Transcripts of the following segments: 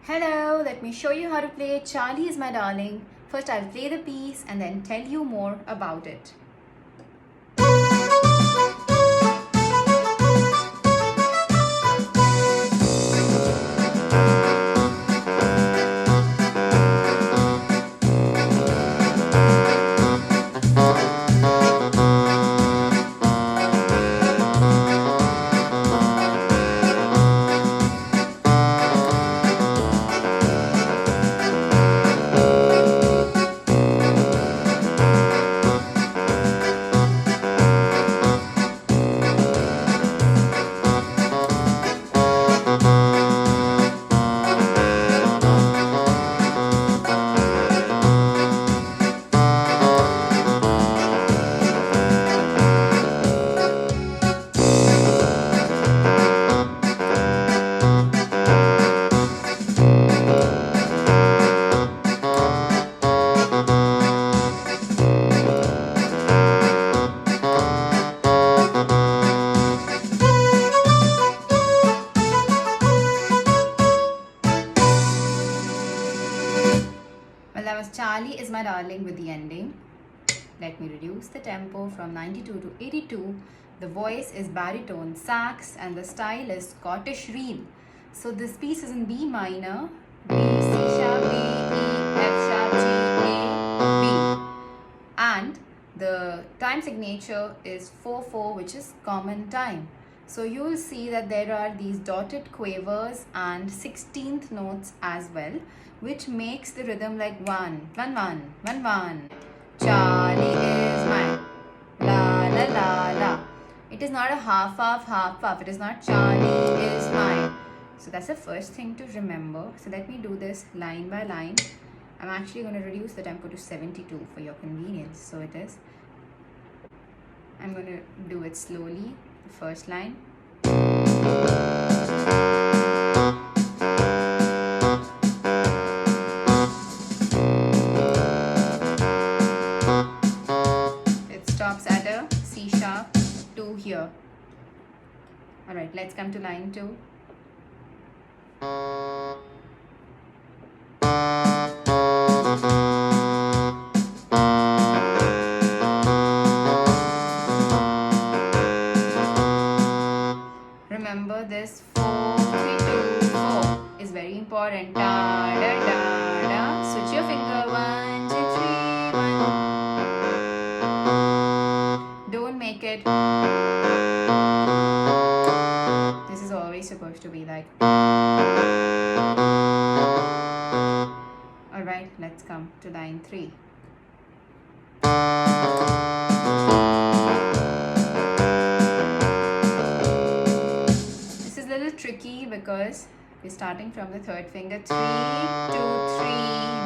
Hello, let me show you how to play Charlie is My Darling. First I'll play the piece and then tell you more about it. Well, that was Charlie is My Darling with the ending. Let me reduce the tempo from 92 to 82. The voice is baritone sax and the style is Scottish reel. So this piece is in B minor, B, C sharp, B, E, F sharp, G, A, B. And the time signature is 4/4, which is common time. So you will see that there are these dotted quavers and 16th notes as well, which makes the rhythm like 1, 1, 1, 1, 1. Charlie is mine. La la la la. It is not a half, half. It is not Charlie is mine. So that's the first thing to remember. So let me do this line by line. I'm actually going to reduce the tempo to 72 for your convenience. So it is. I'm going to do it slowly. The first line. It stops at a C sharp 2 here. Alright, let's come to line 2. Remember this 4, 3, 2, 4 is very important. Da, da, da, da. Switch your finger. 1, 2, 3, 1. Don't make it. This is always supposed to be like. Alright, let's come to line 3. Tricky because we're starting from the third finger. 3, 2, 3,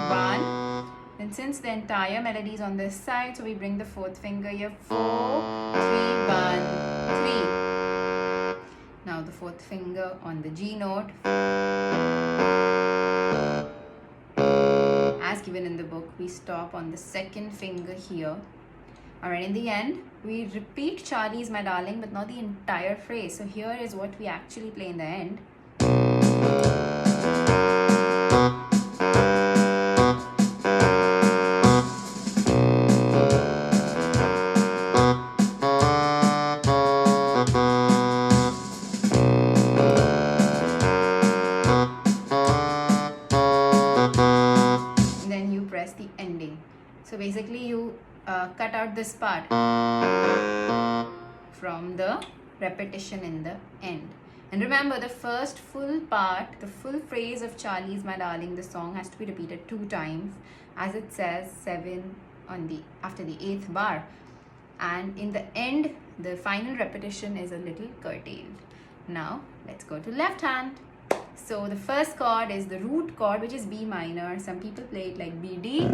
1. And since the entire melody is on this side, so we bring the fourth finger here. 4, 3, 1, 3. Now the fourth finger on the G note, as given in the book. We stop on the second finger here. Alright, in the end, we repeat Charlie is My Darling, but not the entire phrase. So here is what we actually play in the end. And then you press the ending. So basically you cut out this part from the repetition in the end. And remember, the first full part, the full phrase of Charlie is My Darling, the song has to be repeated 2 times, as it says 7 on the after the 8th bar. And in the end, the final repetition is a little curtailed. Now let's go to left hand. So the first chord is the root chord, which is B minor. Some people play it like B, D.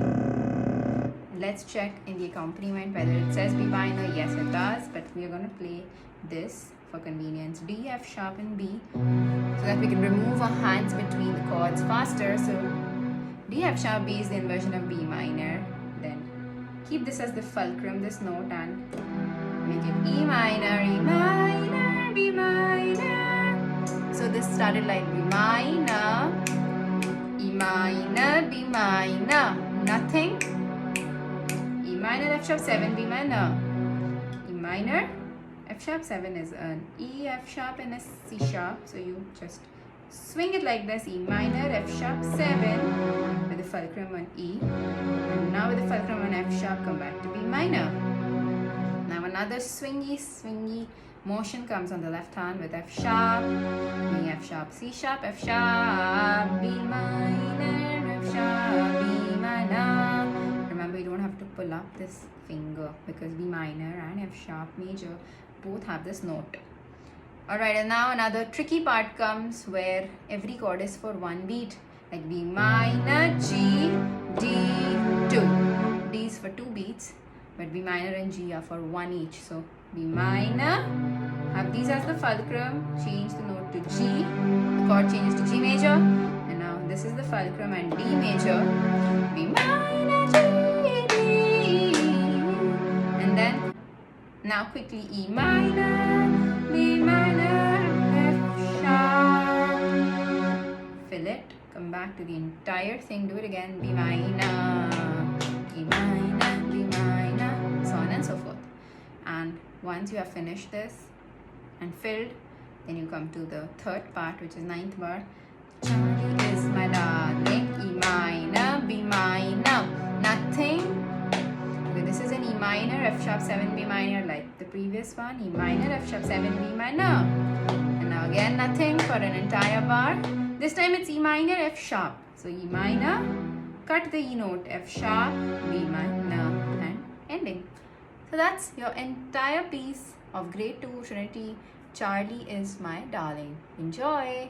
Let's check in the accompaniment whether it says B minor. Yes, it does, but we are going to play this for convenience. D, F sharp and B, so that we can remove our hands between the chords faster. So D, F sharp, B is the inversion of B minor. Then keep this as the fulcrum, this note, and make it E minor, E minor, B minor. So this started like B minor, minor, nothing. E minor, F sharp, 7, B minor. E minor, F sharp, 7 is an E, F sharp, and a C sharp. So you just swing it like this: E minor, F sharp, 7 with the fulcrum on E. And now with the fulcrum on F sharp, come back to B minor. Now another swingy motion comes on the left hand with F sharp, B, F sharp, C sharp, F sharp, B minor, F sharp, B minor. Remember, you don't have to pull up this finger because B minor and F sharp major both have this note. Alright, and now another tricky part comes where every chord is for one beat, like B minor, G, D, 2. D is for 2 beats, but B minor and G are for 1 each. So B minor, have these as the fulcrum, change the note to G, the chord changes to G major, and now this is the fulcrum and D major, B minor, G, D, and then now quickly E minor, B minor, F sharp, fill it, come back to the entire thing, do it again, B minor, E minor, B minor, so on and so forth. And once you have finished this and filled, then you come to the third part, which is 9th bar. Charlie is my darling, E minor, B minor, nothing. Okay, this is an E minor, F sharp, 7, B minor, like the previous one. E minor, F sharp, 7, B minor. And now again nothing for an entire bar. This time it's E minor, F sharp. So E minor, cut the E note, F sharp, B minor, and ending. So that's your entire piece of Grade 2 Trinity, Charlie is my darling. Enjoy!